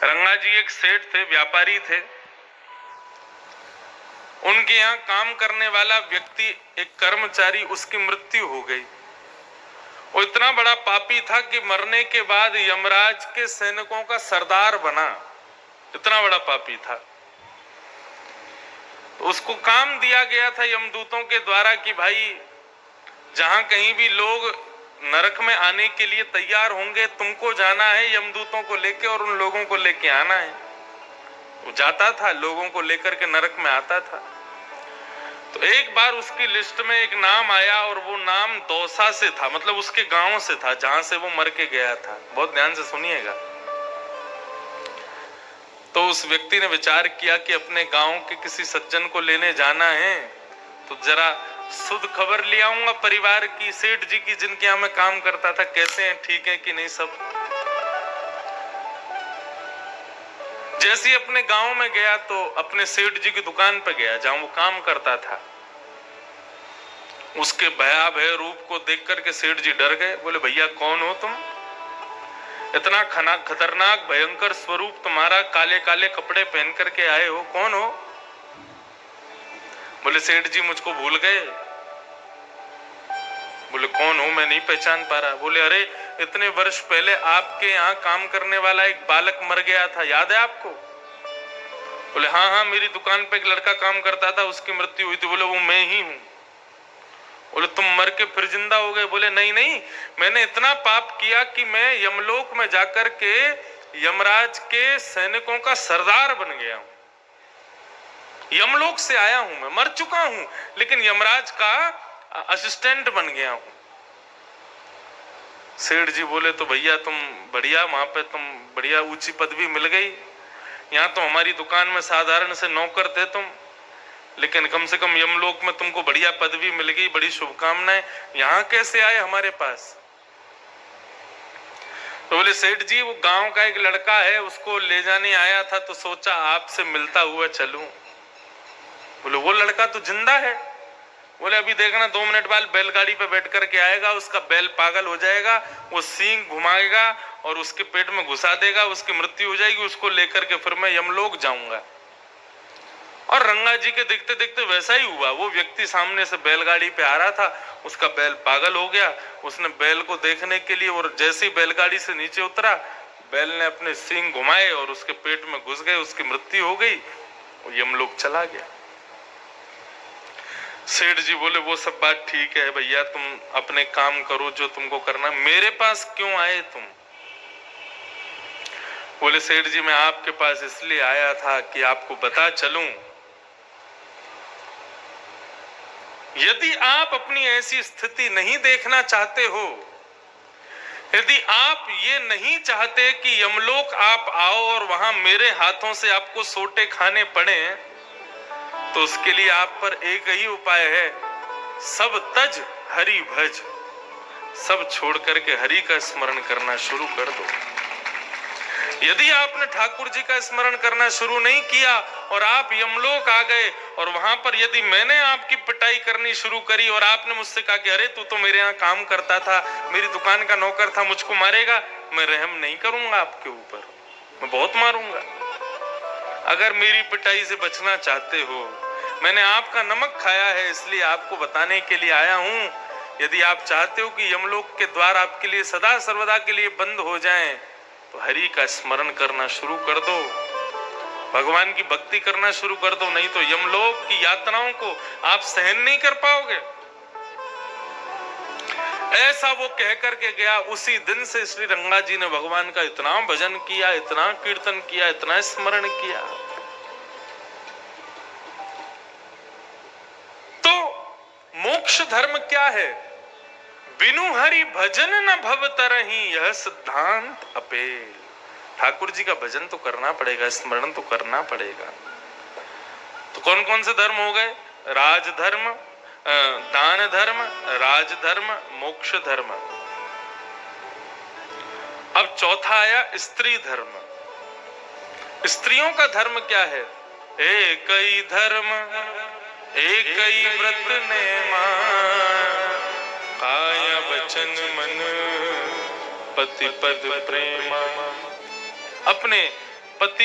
रंगा जी एक सेठ थे, व्यापारी थे। उनके यहाँ काम करने वाला व्यक्ति, एक कर्मचारी, उसकी मृत्यु हो गई। वो इतना बड़ा पापी था कि मरने के बाद यमराज के सैनिकों का सरदार बना। इतना बड़ा पापी था। तो उसको काम दिया गया था यमदूतों के द्वारा कि भाई जहां कहीं भी लोग नरक में आने के लिए तैयार होंगे, तुमको जाना है यमदूतों को लेके और उन लोगों को लेके आना है। वो जाता था, लोगों को लेकर के नरक में आता था। तो एक बार उसकी लिस्ट में एक नाम आया और वो नाम दौसा से था, मतलब उसके गांव से था जहां से वो मर के गया था। बहुत ध्यान से सुनिएगा। तो उस व्यक्ति ने विचार किया कि अपने गांव के किसी सज्जन को लेने जाना है, तो जरा शुद्ध खबर ले आऊंगा परिवार की, सेठ जी की, जिनके यहाँ मैं काम करता था, कैसे हैं, ठीक है कि नहीं सब। जैसे ही अपने गांव में गया तो अपने सेठ जी की दुकान पे गया जहां वो काम करता था। उसके भयावह रूप को देख करके सेठ जी डर गए। बोले, भैया कौन हो तुम? इतना खतरनाक भयंकर स्वरूप तुम्हारा, काले काले कपड़े पहन करके आए हो, कौन हो? बोले, सेठ जी मुझको भूल गए। बोले, कौन हो, मैं नहीं पहचान पा रहा। बोले, अरे इतने वर्ष पहले आपके यहाँ काम करने वाला एक बालक मर गया था, याद है आपको? बोले, हाँ हाँ, मेरी दुकान पे एक लड़का काम करता था, उसकी मृत्यु हुई थी। बोले, वो मैं ही हूं। बोले, तुम मर के फिर जिंदा हो गए? बोले, नहीं नहीं, मैंने इतना पाप किया कि मैं यमलोक में जाकर के यमराज के सैनिकों का सरदार बन गया हूं। यमलोक से आया हूं, मैं मर चुका हूं, लेकिन यमराज का असिस्टेंट बन गया हूं। सेठ जी बोले, तो भैया तुम बढ़िया, वहां पे तुम बढ़िया ऊंची पदवी मिल गई। यहाँ तो हमारी दुकान में साधारण से नौकर थे तुम, लेकिन कम से कम यमलोक में तुमको बढ़िया पदवी मिल गई, बड़ी शुभकामनाएं। यहाँ कैसे आए हमारे पास? तो बोले, सेठ जी वो गांव का एक लड़का है, उसको ले जाने आया था, तो सोचा आपसे मिलता हुआ चलूं। बोले, वो लड़का तो जिंदा है? बोले, अभी देखना 2 मिनट बाद बैलगाड़ी पे बैठ करके आएगा, उसका बैल पागल हो जाएगा, वो सींग घुमाएगा और उसके पेट में घुसा देगा, उसकी मृत्यु हो जाएगी, उसको लेकर के फिर मैं यमलोक जाऊंगा। और रंगा जी के देखते देखते वैसा ही हुआ। वो व्यक्ति सामने से बैलगाड़ी पे आ रहा था, उसका बैल पागल हो गया। उसने बैल को देखने के लिए, और जैसे ही बैलगाड़ी से नीचे उतरा, बैल ने अपने सींग घुमाए और उसके पेट में घुस गए, उसकी मृत्यु हो गई, वो यमलोक चला गया। सेठ जी बोले, वो सब बात ठीक है भैया, तुम अपने काम करो जो तुमको करना, मेरे पास क्यों आए तुम? बोले, सेठ जी मैं आपके पास इसलिए आया था कि आपको बता चलूं, यदि आप अपनी ऐसी स्थिति नहीं देखना चाहते हो, यदि आप ये नहीं चाहते कि यमलोक आप आओ और वहां मेरे हाथों से आपको सोटे खाने पड़े, तो उसके लिए आप पर एक ही उपाय है, सब तज हरि भज। सब छोड़ करके हरि का स्मरण करना शुरू कर दो। यदि आपने ठाकुर जी का स्मरण करना शुरू नहीं किया और आप यमलोक आ गए, और वहां पर यदि मैंने आपकी पिटाई करनी शुरू करी और आपने मुझसे कहा कि अरे तू तो मेरे यहाँ काम करता था, मेरी दुकान का नौकर था, मुझको मारेगा, मैं रहम नहीं करूंगा आपके ऊपर, मैं बहुत मारूंगा। अगर मेरी पिटाई से बचना चाहते हो, मैंने आपका नमक खाया है, इसलिए आपको बताने के लिए आया हूं, यदि आप चाहते हो कि यमलोक के द्वार आपके लिए सदा सर्वदा के लिए बंद हो जाएं, तो हरि का स्मरण करना शुरू कर दो, भगवान की भक्ति करना शुरू कर दो, नहीं तो यमलोक की यातनाओं को आप सहन नहीं कर पाओगे। ऐसा वो कह करके गया। उसी दिन से श्री रंगा जी ने भगवान का इतना भजन किया, इतना कीर्तन किया, इतना स्मरण किया। तो मोक्ष धर्म क्या है? बिनु हरि भजन न भव तरहि, यह सिद्धांत अपे। ठाकुर जी का भजन तो करना पड़ेगा, स्मरण तो करना पड़ेगा। तो कौन कौन से धर्म हो गए? राजधर्म, दान धर्म, राजधर्म, मोक्ष धर्म। अब चौथा आया स्त्री धर्म। स्त्रियों का धर्म क्या है? एक ही धर्म एक ही व्रत नेमा, काया वचन मन पति पद प्रेमा। अपने पति